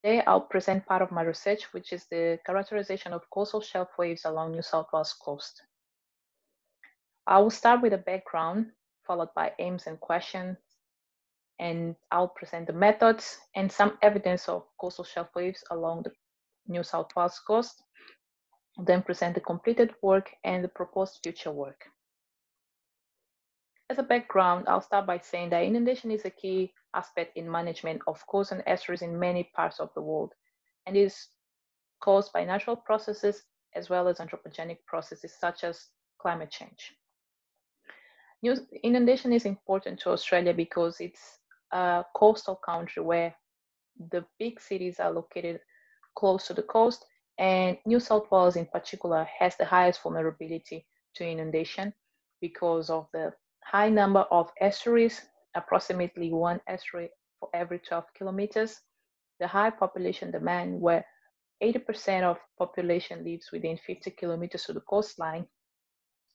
Today, I'll present part of my research, which is the characterization of coastal shelf waves along New South Wales coast. I will start with a background, followed by aims and questions, and I'll present the methods and some evidence of coastal shelf waves along the New South Wales coast, then present the completed work and the proposed future work. As a background, I'll start by saying that inundation is a key aspect in management of coasts and estuaries in many parts of the world, and is caused by natural processes as well as anthropogenic processes such as climate change. Inundation is important to Australia because it's a coastal country where the big cities are located close to the coast, and New South Wales in particular has the highest vulnerability to inundation because of the high number of estuaries, approximately one estuary for every 12 kilometers, the high population demand where 80% of population lives within 50 kilometers to the coastline,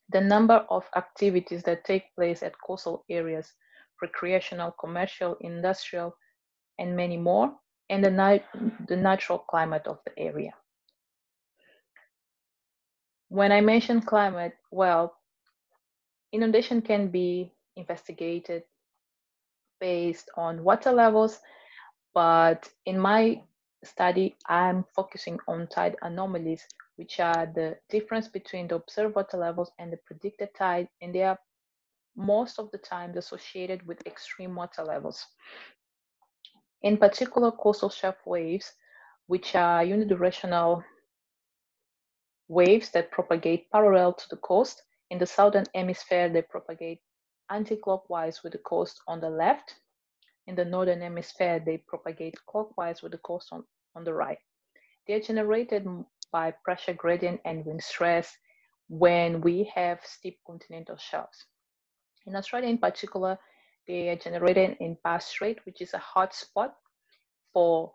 the number of activities that take place at coastal areas, recreational, commercial, industrial, and many more, and the natural climate of the area. When I mention climate, well, inundation can be investigated based on water levels, but in my study, I'm focusing on tide anomalies, which are the difference between the observed water levels and the predicted tide, and they are most of the time associated with extreme water levels. In particular, coastal shelf waves, which are unidirectional waves that propagate parallel to the coast. In the southern hemisphere, they propagate anticlockwise with the coast on the left. In the northern hemisphere, they propagate clockwise with the coast on the right. They are generated by pressure gradient and wind stress when we have steep continental shelves. In Australia in particular, they are generated in Bass Strait, which is a hot spot for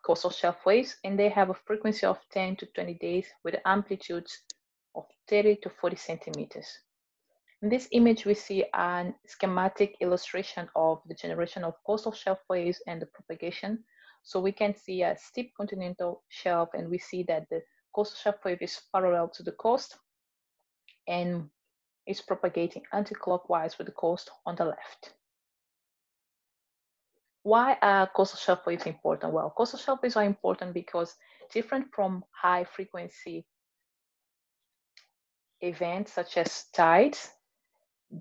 coastal shelf waves, and they have a frequency of 10 to 20 days with amplitudes of 30 to 40 centimeters. In this image, we see a schematic illustration of the generation of coastal shelf waves and the propagation. So we can see a steep continental shelf, and we see that the coastal shelf wave is parallel to the coast and is propagating anti-clockwise with the coast on the left. Why are coastal shelf waves important? Well, coastal shelf waves are important because different from high frequency events such as tides,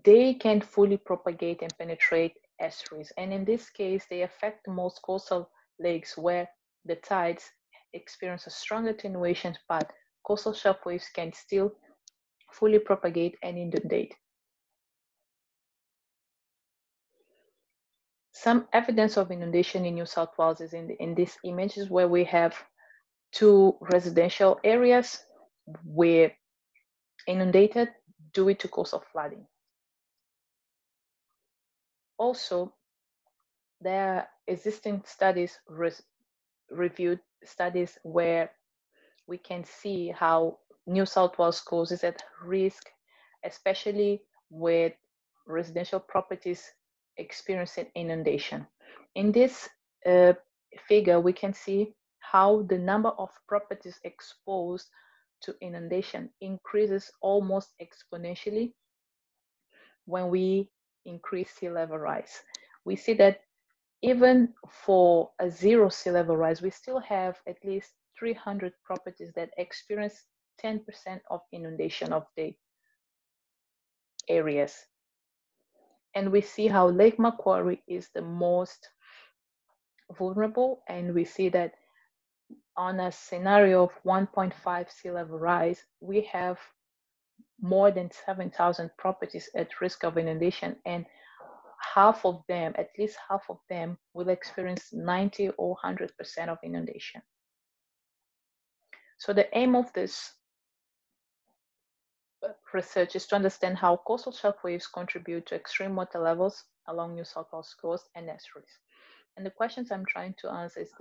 they can fully propagate and penetrate estuaries. And in this case, they affect most coastal lakes where the tides experience a strong attenuation, but coastal shelf waves can still fully propagate and inundate. Some evidence of inundation in New South Wales is in these images where we have two residential areas were inundated due to coastal flooding. Also, there are existing studies, reviewed studies where we can see how New South Wales coast is at risk, especially with residential properties experiencing inundation. In this figure, we can see how the number of properties exposed to inundation increases almost exponentially when we increase sea level rise. We see that even for a zero sea level rise, we still have at least 300 properties that experience 10% of inundation of the areas. And we see how Lake Macquarie is the most vulnerable, and we see that on a scenario of 1.5 sea level rise, we have more than 7,000 properties at risk of inundation, and half of them, at least half of them, will experience 90 or 100% of inundation. So the aim of this research is to understand how coastal shelf waves contribute to extreme water levels along New South Wales coast and estuaries. And the questions I'm trying to answer is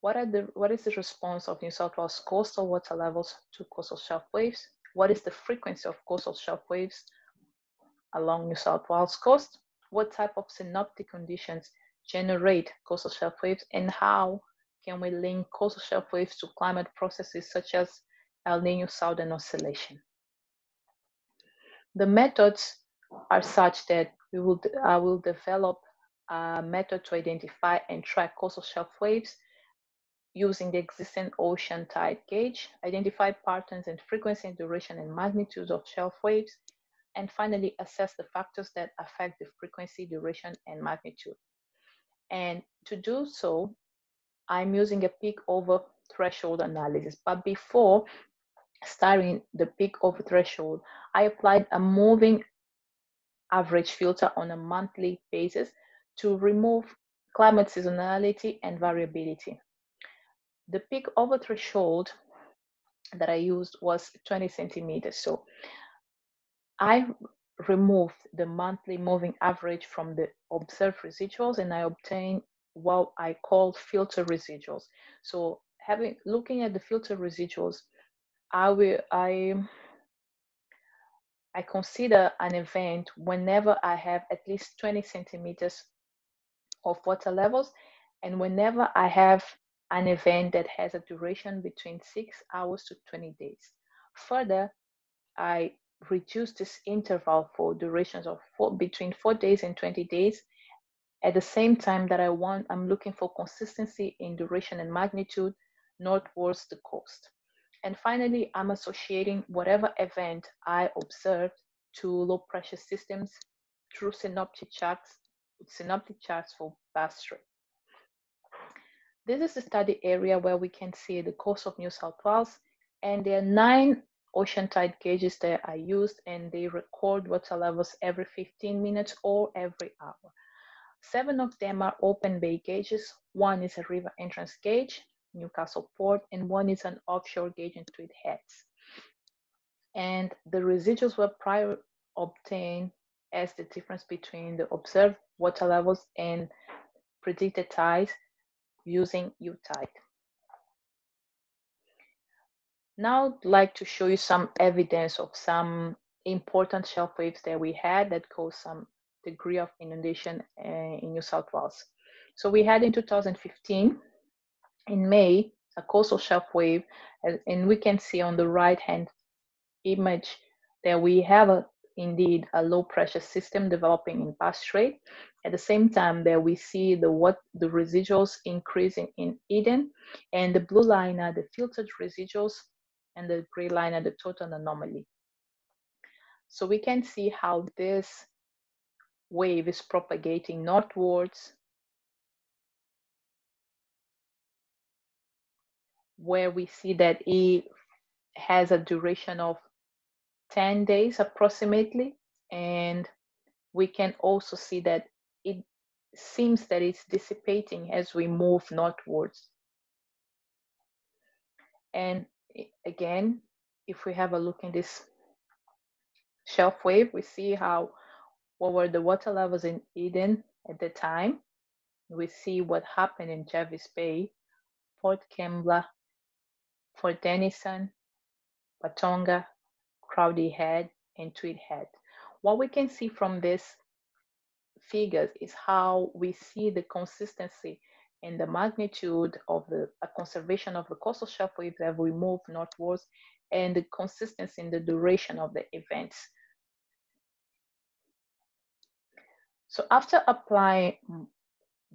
what is the response of New South Wales coastal water levels to coastal shelf waves? What is the frequency of coastal shelf waves along New South Wales coast? What type of synoptic conditions generate coastal shelf waves, and how can we link coastal shelf waves to climate processes such as El Niño Southern Oscillation. The methods are such that I will develop a method to identify and track coastal shelf waves using the existing ocean tide gauge, identify patterns in frequency, duration, and magnitudes of shelf waves, and finally assess the factors that affect the frequency, duration, and magnitude. And to do so, I'm using a peak over threshold analysis. But before starting the peak over threshold, I applied a moving average filter on a monthly basis to remove climate seasonality and variability. The peak over threshold that I used was 20 centimeters. So I removed the monthly moving average from the observed residuals, and I obtained what I call filter residuals. So looking at the filter residuals, I consider an event whenever I have at least 20 centimeters of water levels, and whenever I have an event that has a duration between 6 hours to 20 days. Further, I reduce this interval for durations of between 4 days and 20 days. At the same time that I'm looking for consistency in duration and magnitude northwards the coast. And finally, I'm associating whatever event I observed to low pressure systems through synoptic charts for Bass Strait. This is the study area where we can see the coast of New South Wales, and there are 9 ocean tide gauges that are used, and they record water levels every 15 minutes or every hour. 7 of them are open bay gauges. 1 is a river entrance gauge, Newcastle Port, and 1 is an offshore gauge in Tweed Heads. And the residuals were prior obtained as the difference between the observed water levels and predicted tides using U-tide. Now I'd like to show you some evidence of some important shelf waves that we had that caused some degree of inundation in New South Wales. So we had in 2015, in May, a coastal shelf wave, and we can see on the right-hand image that we have indeed a low pressure system developing in Bass Strait. At the same time that we see the residuals increasing in Eden, and the blue line are the filtered residuals, and the gray line are the total anomaly. So we can see how this wave is propagating northwards, where we see that it has a duration of 10 days approximately, and we can also see that it seems that it's dissipating as we move northwards. And again, if we have a look in this shelf wave, we see what were the water levels in Eden at the time. We see what happened in Jervis Bay, Port Kembla, Port Denison, Patonga, Crowdy Head, and Tweed Head. What we can see from these figures is how we see the consistency and the magnitude of the conservation of the coastal shelf waves as we move northwards, and the consistency in the duration of the events. So after applying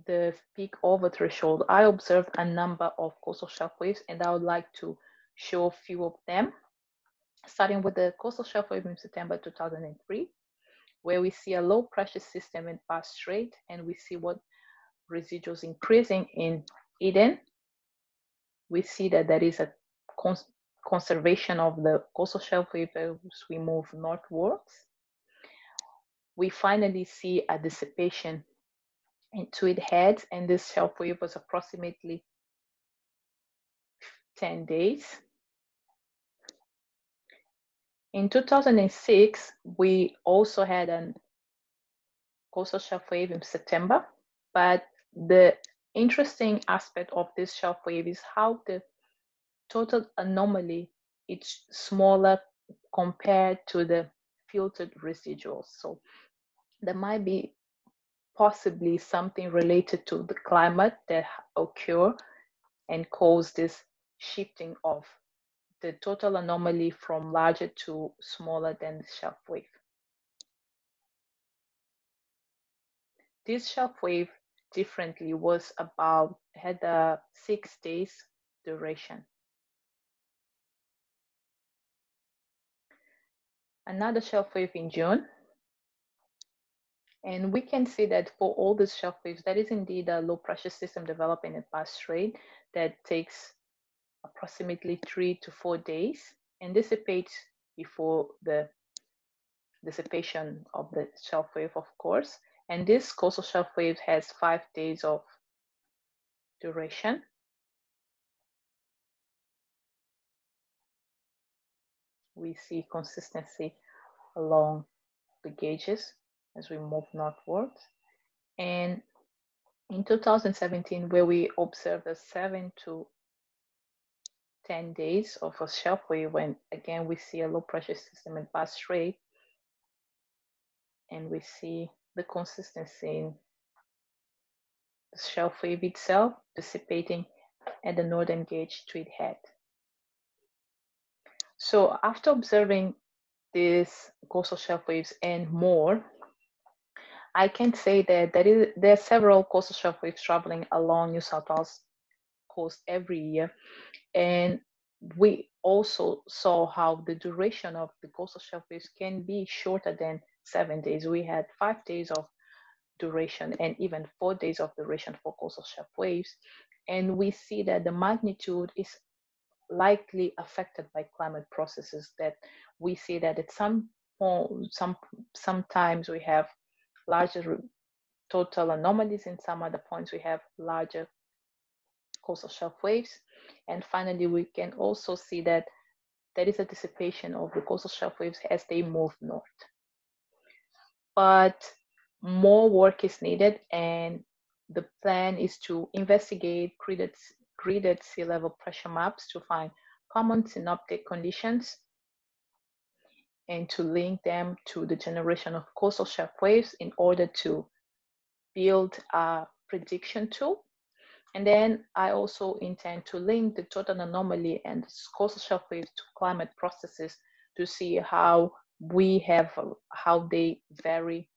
the peak over threshold, I observed a number of coastal shelf waves, and I would like to show a few of them, starting with the coastal shelf wave in September 2003, where we see a low pressure system in Bass Strait, and we see what residuals increasing in Eden. We see that there is a conservation of the coastal shelf wave as we move northwards. We finally see a dissipation in Tweed Heads, and this shelf wave was approximately 10 days. In 2006, we also had a coastal shelf wave in September, but the interesting aspect of this shelf wave is how the total anomaly is smaller compared to the filtered residuals. So there might be possibly something related to the climate that occur and cause this shifting of the total anomaly from larger to smaller than the shelf wave. This shelf wave differently had a 6 days duration. Another shelf wave in June. And we can see that for all these shelf waves, that is indeed a low pressure system developing in past rate that takes approximately 3 to 4 days and dissipates before the dissipation of the shelf wave, of course. And this coastal shelf wave has 5 days of duration. We see consistency along the gauges as we move northwards. And in 2017, where we observed a 7 to 10 days of a shelf wave, when again we see a low pressure system in past rate, and we see the consistency in the shelf wave itself dissipating at the northern gauge tweed head. So after observing these coastal shelf waves and more, I can say that there are several coastal shelf waves traveling along New South Wales coast every year. And we also saw how the duration of the coastal shelf waves can be shorter than 7 days. We had 5 days of duration and even 4 days of duration for coastal shelf waves. And we see that the magnitude is likely affected by climate processes, that we see that at sometimes we have larger total anomalies, in some other points we have larger coastal shelf waves. And finally, we can also see that there is a dissipation of the coastal shelf waves as they move north. But more work is needed, and the plan is to investigate gridded sea level pressure maps to find common synoptic conditions and to link them to the generation of coastal shelf waves in order to build a prediction tool. And then I also intend to link the total anomaly and coastal shelf waves to climate processes to see how they vary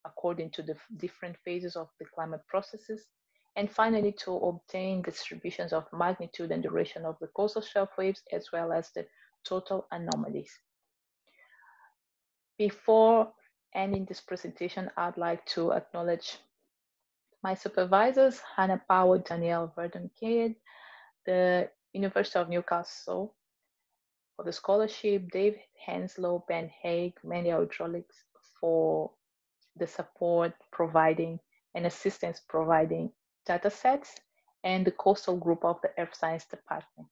according to the different phases of the climate processes. And finally, to obtain distributions of magnitude and duration of the coastal shelf waves, as well as the total anomalies. Before ending this presentation, I'd like to acknowledge my supervisors, Hannah Powell, Danielle Verdon-Cade, the University of Newcastle for the scholarship, Dave Henslow, Ben Haig, Mandy Hydraulics for the support providing and assistance providing data sets, and the coastal group of the Earth Science Department.